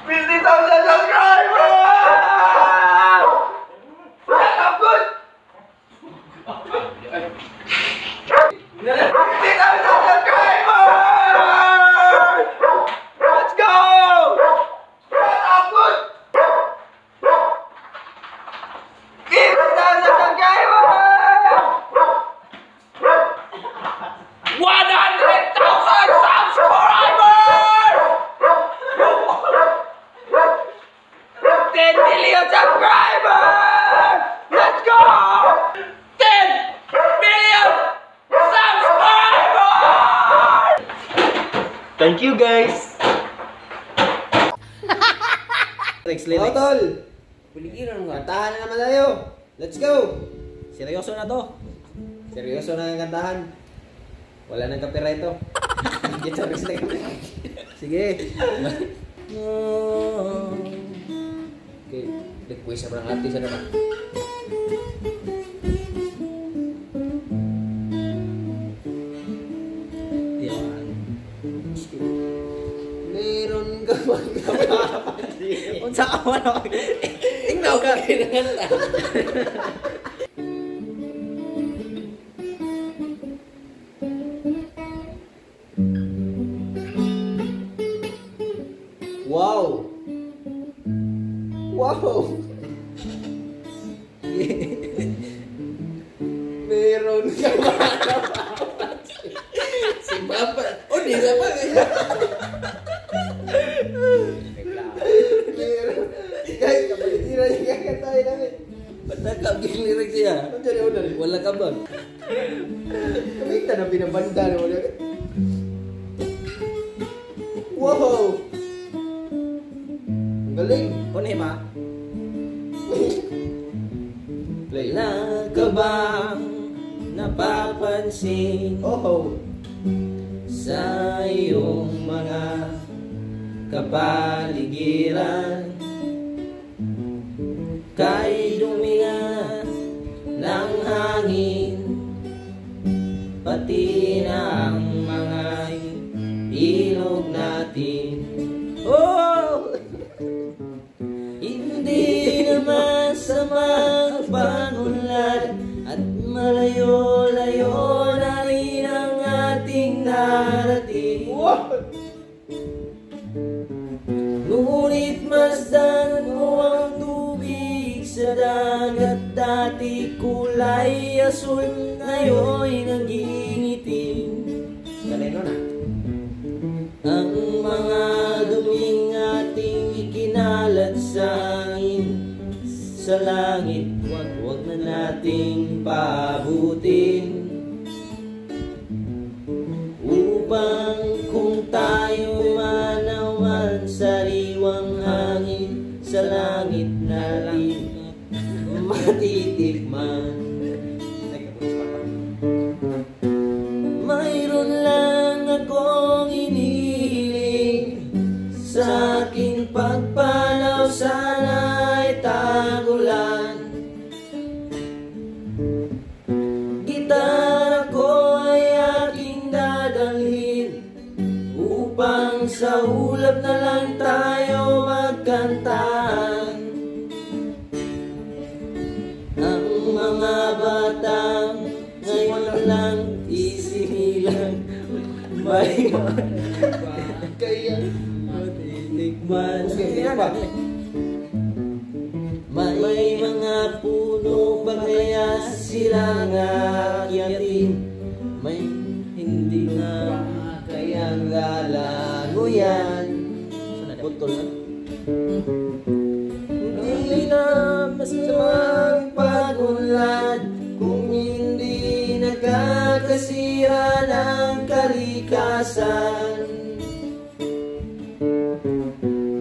50,000 subscribers! Shut up, good! 50,000 subscribers! Let's go! Shut up, good! 50,000 subscribers! 100,000 subscribers! 10 million subscribers! Let's go! 10 million subscribers! Thank you guys! Lyrics. Tol! Puligiran nga. Kantahan na naman tayo! Let's go! Seryoso na to. Seryoso na yung kantahan. Wala nang copyright to. Guitar na sige. Okay, request sa parang artist na ba? Yan. Meron ka magkapapansin. Unsa ka man ako. Tingnan ka kinakanta. Wow! Wow! Meron ka magkapapansin. Si Papa. Oh, di sa pa. Meron. Guys, kapalitiran yung kakantahin namin. Ba't nagkaging lyrics siya? Ano dyan yung unan? Wala ka ba? Kamita na binabanda na wala. Wow! Ang galing! Kunin ma. Play. Wala ka bang napapansin Oh! sa iyong mga kapaligiran? Kay duminga ng hangin, pati na ang mga ilog natin. Oh! Hindi na masamang pangunlad at malayo-layo na rin ang ating narating. Wow! Ngunit masdan mo ang tubig sa dagat. Dati kulay asul, ngayon'y naging itim. Galing nun ah. Ang mga duming ating ikinalat sa angin, sa langit, wag na nating paabutin. Upang kung tayo manawan sariwang hangin, sa langit natin matitikman. Mayroon lang akong inihiling, sa aking pagpanaw sana'y tagulan. Gitara ko ay aking dadalhin, upang sa ulap na lang tayo magkantaan. Ang mga batang ngayon lang isinilang may Kaya matitikman. ba? May mga puno ba kaya silang aakyatin? May hindi na kayang lalanguyan. Putol na. Hindi na masamang pagunlad kung hindi nakakasira ng kalikasan.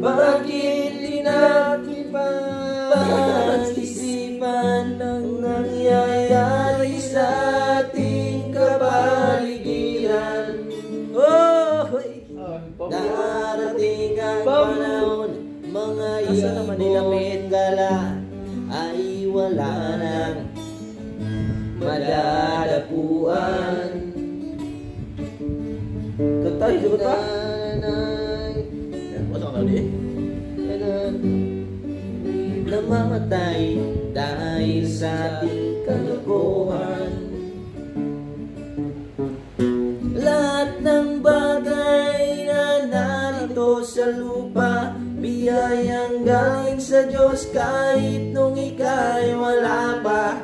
Bakit di natin pag-isipan ang nangyayari sa ating kapaligiran? Oh! Darating ang panahon, mga ibon gala ay wala nang madadapuan. Kantay, sagot pa? Wala ka na di? namamatay dahil sa ating kalokohan. Lahat ng bagay na narito sa lupa, biyayang galing sa Diyos kahit nung ika'y wala pa.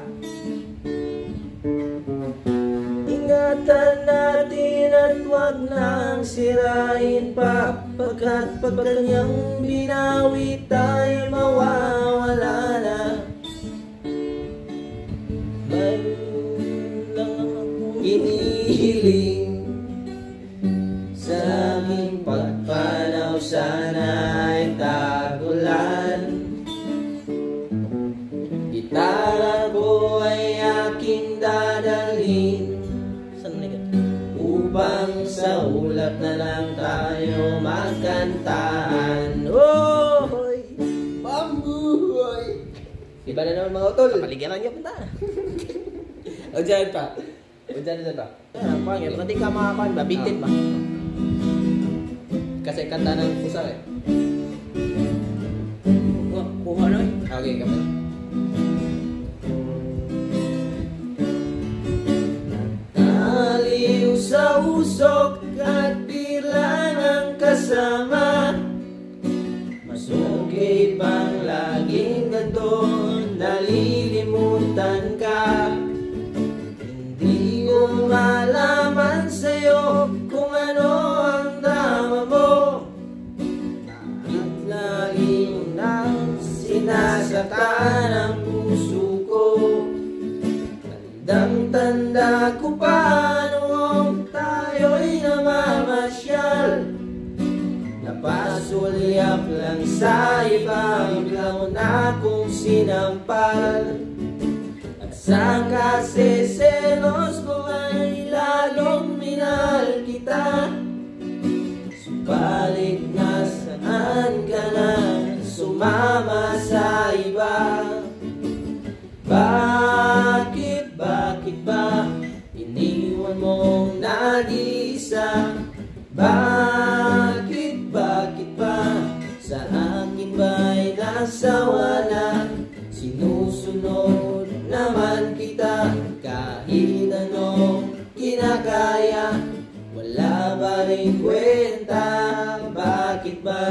Ingatan natin at huwag nang sirain pa, pagkat pag kanyang binawi tayo mawawala na. May lang akong inihiling sa aking pagpanaw, sana'y tagulan. Gitara ko ay aking dadalhin upang sa ulap na lang tayo magkantaan. Oy! Bambuhoy! Iba na naman mga utol. Paligyan niya punta. O dyan pa. O dyan pa. Pangit, hindi ka makakuan ba? Bitin ba? Kasi kanta ng pusa eh. Kuha na eh. Okay, kami. Aliw sa usok at bilang ang kasama, masugay pang laging ganto, nalilimutan ka. Hindi ko malaman sa'yo kung ano ang drama mo. Bakit lagi mo nang sinasaktan ang puso ko? Tandang-tanda ko pa noong tayo'y namamasyal, napasulyap lang sa iba, bigla mo na akong sinampal. At sa kasi selos ko ay lalong minahal kita, subalit nasaan ka na sumama sa iba? Bakit ba iniwan mong nag-iisa? Bakit ba sa akin ba'y nasawa na? Sinusunod naman kita kahit anong kinakaya, wala ba rin kwenta? Bakit ba?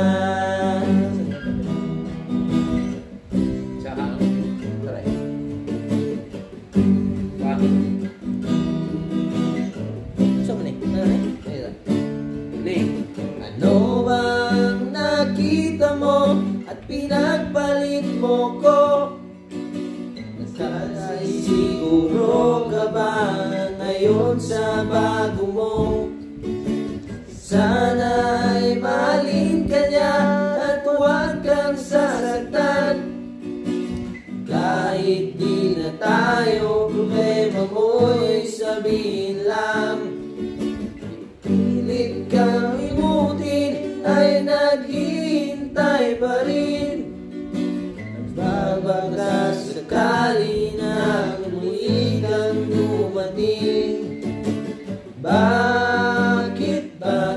Saka. Taray. Ano bang nakita mo at pinagpalit mo ko? Nasasay siguro ka ba ngayon sa bago mo? Sana'y mahalin ka niya at huwag kang sasaktan. Kahit di na tayo, problema mo'y sabihin lang. Pilit kang imutin ay naghihintay pa rin. Nagbabaka sakali na muli kang dumating. Bakit ba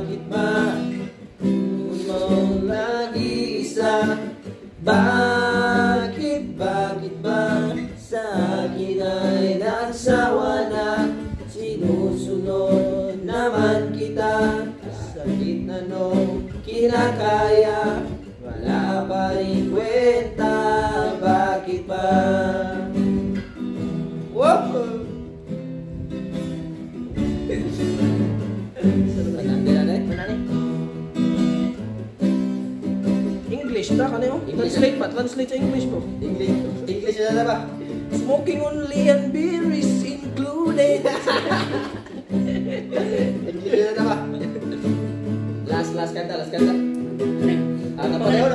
mong nag-iisa? Bakit ba sa akin ay nagsawa na? Sinusunod naman kita kahit anong kinakaya, wala pa rin kwenta. Bakit ba? Wow! English na ka na yun? Translate pa, translate sa English mo. English na ba? Smoking only and beer is included. English na ba? Last kanta. Napareho.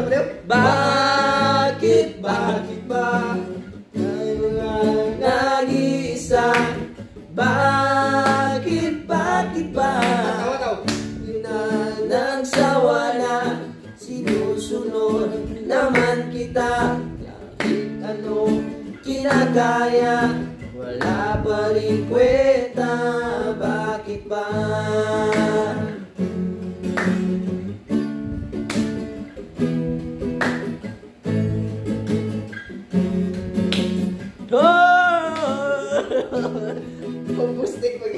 Bakit ba tayo nga nag-iisa? Bakit ba nagsawa na? Sinusunod naman kita kahit ano kinakaya, wala pa rin kwenta. Bakit ba? Pambustik pag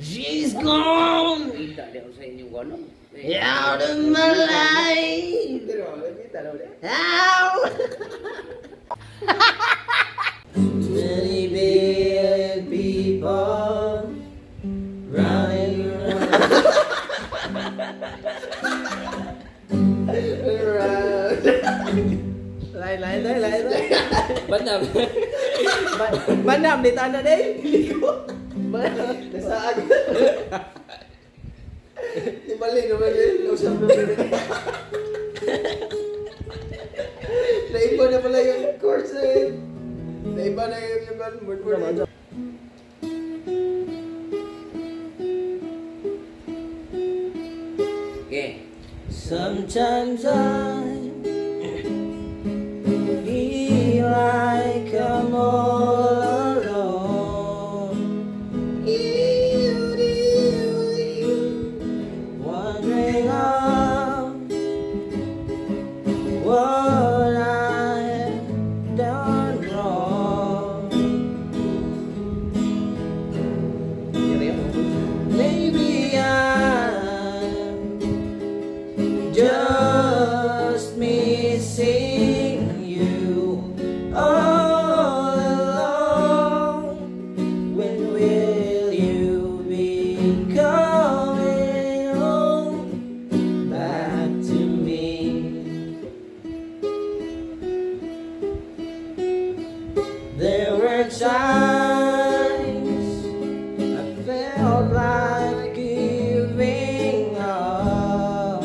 She's gone! Kita dia sa inyo gano'n. Out of my life! Ow! 20 billion people running Lain. Bandam. Bandam di tanah deh. Nasaag. Ibalik. Usap dulu. Naiba na pala yung course eh. Naiba na yung word. Okay. Sometimes I feel like I'm all alone, wondering what I have done wrong. Maybe I'm just missing you all along. When will you be coming home back to me? There were times I felt like giving up.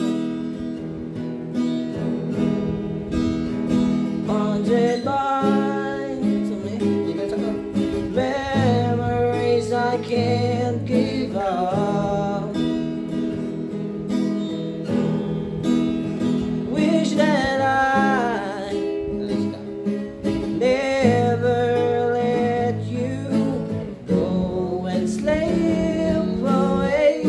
Haunted by memories I can't give up. Wish that I never let you go and slip away.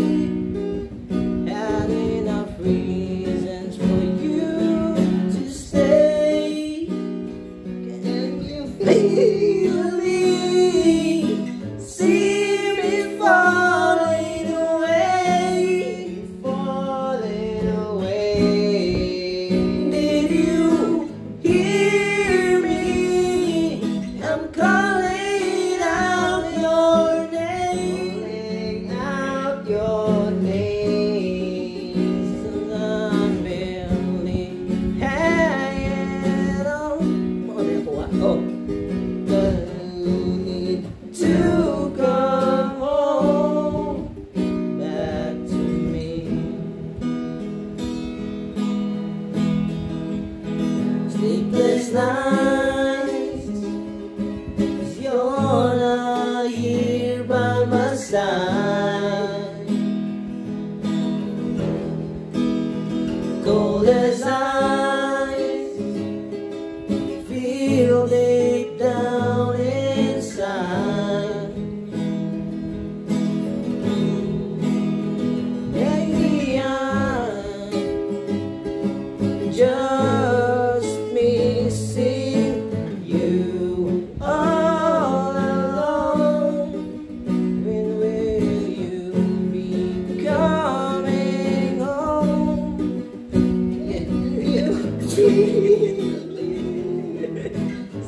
Had enough reasons for you to stay. Can you feel me? See me falling away, falling away. Did you hear me? I'm calling out your name, out your name. So I'm barely hanging on. Oh, but you need to come home back to me. Sleepless nights, 'cause you're not here by my side. Cold as ice, feel deep down inside. Maybe I'm just missing you all alone. When will you be coming home?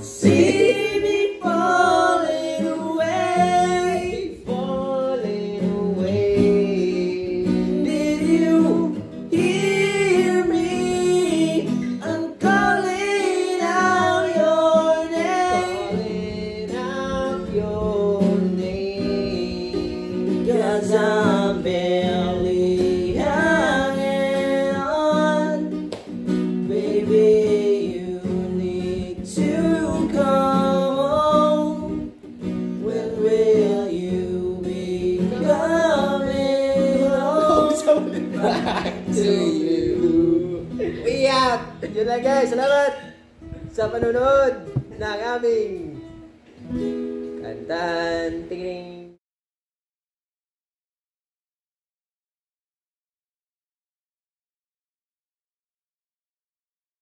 See me falling away, falling away. Did you hear me? I'm calling out your name, calling out your name. 'Cause I'm barely hanging on. Baby, you need to come home. When will you be coming home back to you? We out! Yun lang guys, salamat sa panunod ng aming kantahan. Tingin